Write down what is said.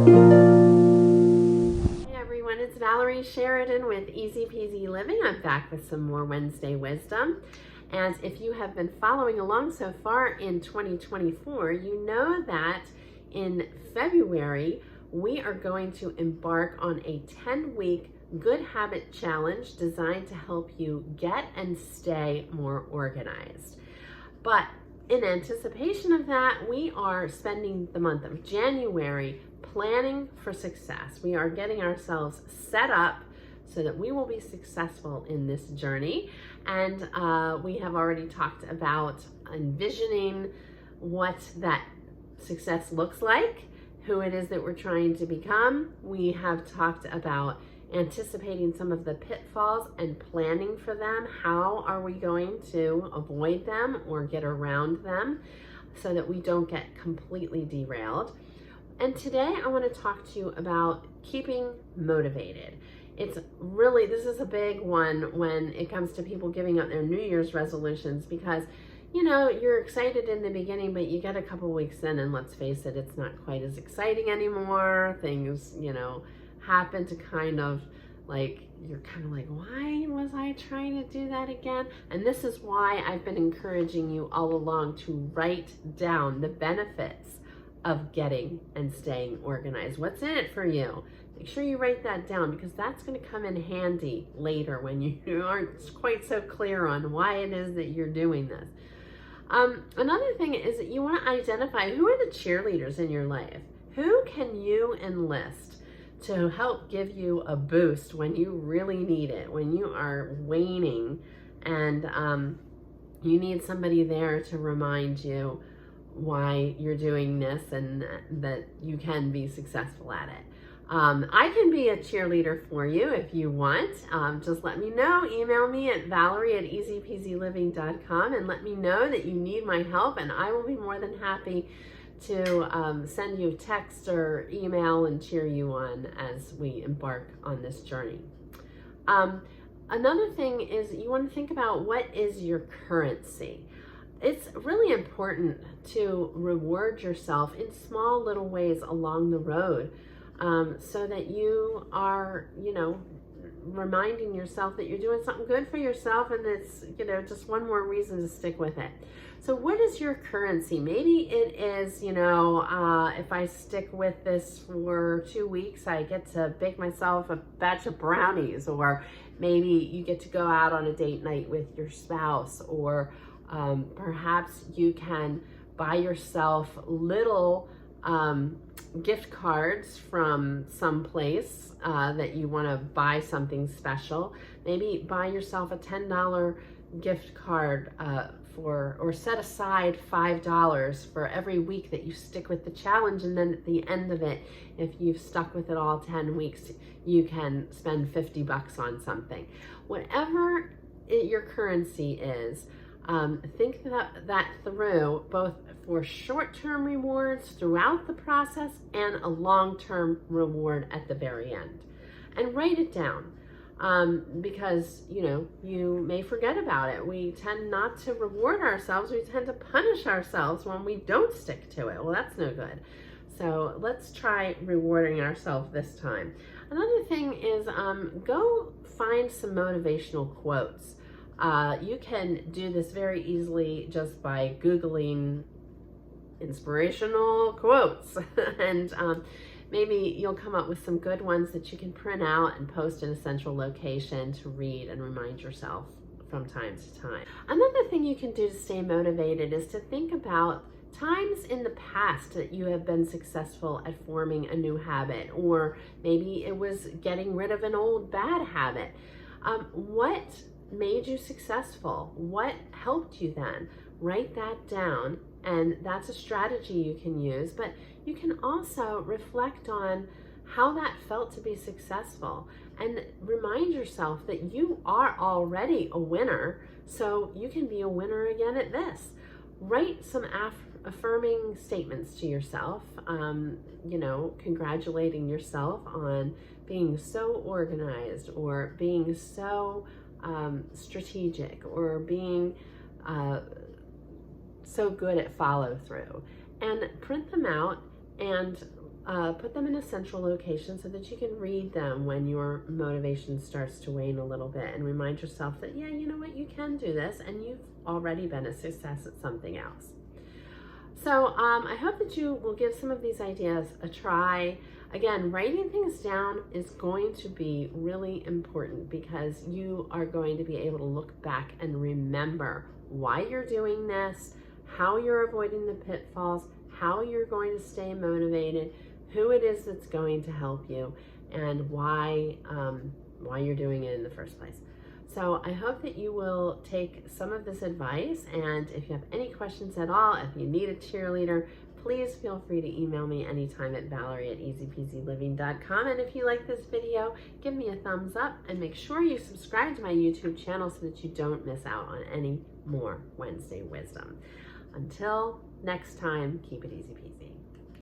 Hey everyone, it's Valerie Sheridan with Easy Peasy Living. I'm back with some more Wednesday wisdom. And if you have been following along so far in 2024, you know that in February, we are going to embark on a 10-week Good Habit Challenge designed to help you get and stay more organized. But in anticipation of that, we are spending the month of January planning for success. We are getting ourselves set up so that we will be successful in this journey. And we have already talked about envisioning what that success looks like, who it is that we're trying to become. We have talked about anticipating some of the pitfalls and planning for them. How are we going to avoid them or get around them so that we don't get completely derailed? And today I want to talk to you about keeping motivated. This is a big one when it comes to people giving up their New Year's resolutions, because you're excited in the beginning, but you get a couple weeks in and let's face it, it's not quite as exciting anymore. Things, happen to you're kind of like, why was I trying to do that again? And this is why I've been encouraging you all along to write down the benefits of getting and staying organized. What's in it for you? Make sure you write that down, because that's going to come in handy later when you aren't quite so clear on why it is that you're doing this. Another thing is that you want to identify who are the cheerleaders in your life. Who can you enlist to help give you a boost when you really need it, when you are waning and you need somebody there to remind you why you're doing this and that you can be successful at it. I can be a cheerleader for you if you want. Just let me know. Email me at valerie@easypeasyliving.com and let me know that you need my help, and I will be more than happy to send you a text or email and cheer you on as we embark on this journey. Another thing is you want to think about what is your currency. It's really important to reward yourself in small little ways along the road, so that you are, reminding yourself that you're doing something good for yourself, and it's, just one more reason to stick with it. So what is your currency? Maybe it is, if I stick with this for 2 weeks, I get to bake myself a batch of brownies, or maybe you get to go out on a date night with your spouse, or perhaps you can buy yourself little gift cards from some place that you want to buy something special. Maybe buy yourself a $10 gift card or set aside $5 for every week that you stick with the challenge, and then at the end of it, if you've stuck with it all 10 weeks, you can spend $50 on something. Whatever your currency is, think that through, both for short-term rewards throughout the process and a long-term reward at the very end. And write it down, because you may forget about it. We tend not to reward ourselves. We tend to punish ourselves when we don't stick to it. Well, that's no good. So let's try rewarding ourselves this time. Another thing is go find some motivational quotes. You can do this very easily just by Googling inspirational quotes and maybe you'll come up with some good ones that you can print out and post in a central location to read and remind yourself from time to time. Another thing you can do to stay motivated is to think about times in the past that you have been successful at forming a new habit, or maybe it was getting rid of an old bad habit. What made you successful? What helped you then? Write that down, and that's a strategy you can use, but you can also reflect on how that felt to be successful and remind yourself that you are already a winner, so you can be a winner again at this. Write some affirming statements to yourself, congratulating yourself on being so organized, or being so strategic, or being so good at follow through, and print them out and put them in a central location so that you can read them when your motivation starts to wane a little bit, and remind yourself that, yeah, you know what, you can do this, and you've already been a success at something else. So I hope that you will give some of these ideas a try. Again, writing things down is going to be really important because you are going to be able to look back and remember why you're doing this, how you're avoiding the pitfalls, how you're going to stay motivated, who it is that's going to help you, and why you're doing it in the first place. So I hope that you will take some of this advice, and if you have any questions at all, if you need a cheerleader, please feel free to email me anytime at Valerie@easypeasyliving.com. And if you like this video, give me a thumbs up and make sure you subscribe to my YouTube channel so that you don't miss out on any more Wednesday wisdom. Until next time, keep it easy peasy.